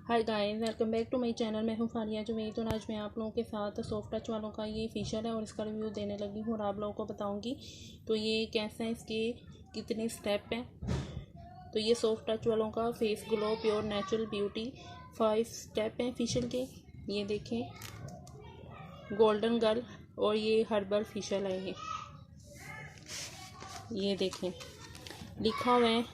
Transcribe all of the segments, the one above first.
Hi guys, welcome back to my channel. मैं हूं फारिया जुबैर। तो आज मैं आप लोगों के साथ सॉफ्ट टच वालों का ये फीचर है और इसका रिव्यू देने लगी हूं और आप लोगों को बताऊंगी तो ये कैसा है, इसके कितने स्टेप हैं। तो ये सॉफ्ट टच वालों का face glow pure natural beauty 5 step हैं फेशियल के। ये देखें, गोल्डन गर्ल और ये हर्बल फेशियल है। ये देखें, लिखा हुआ है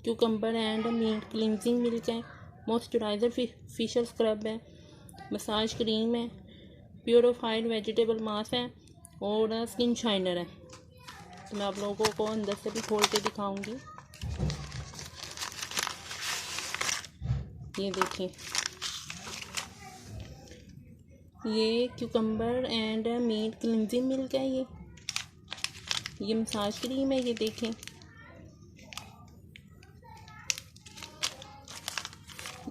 cucumber and mint cleansing milk है, मॉइस्चराइज़र फेशियल स्क्रब है, मसाज क्रीम है, प्योरीफाइड वेजिटेबल मास्क है और स्किन शाइनर है। तो मैं आप लोगों को अंदर से भी खोल के दिखाऊंगी। ये देखें, ये cucumber and mint cleansing milk है। ये मसाज क्रीम है। ये देखें,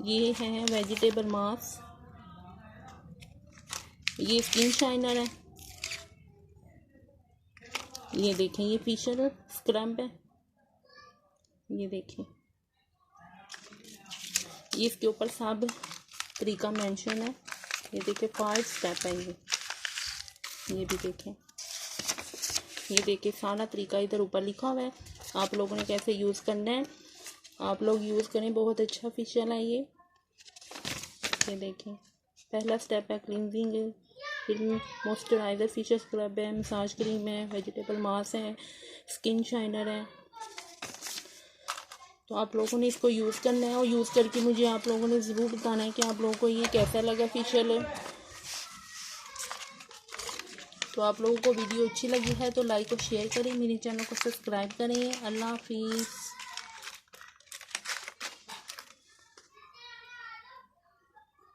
ये है वेजिटेबल मास्क, ये स्किन शाइनर है। ये देखें, ये फेशियल स्क्रब है। ये देखें, ये इसके ऊपर सब तरीका मेंशन है। ये देखें, 5 स्टेप है ये भी देखें। ये देखें, सारा तरीका इधर ऊपर लिखा हुआ है, आप लोगों ने कैसे यूज़ करना है। आप लोग यूज़ करें, बहुत अच्छा फेशियल है ये देखें। पहला स्टेप है क्लींजिंग, फिर मॉइस्चराइज़र फेशियल स्क्रब है, मसाज क्रीम है, वेजिटेबल मास्क है, स्किन शाइनर है। तो आप लोगों ने इसको यूज़ करना है और यूज़ करके मुझे आप लोगों ने ज़रूर बताना है कि आप लोगों को ये कैसा लगा फेशियल है। तो आप लोगों को वीडियो अच्छी लगी है तो लाइक और शेयर करें, मेरे चैनल को सब्सक्राइब करें। अल्लाह हाफिज़।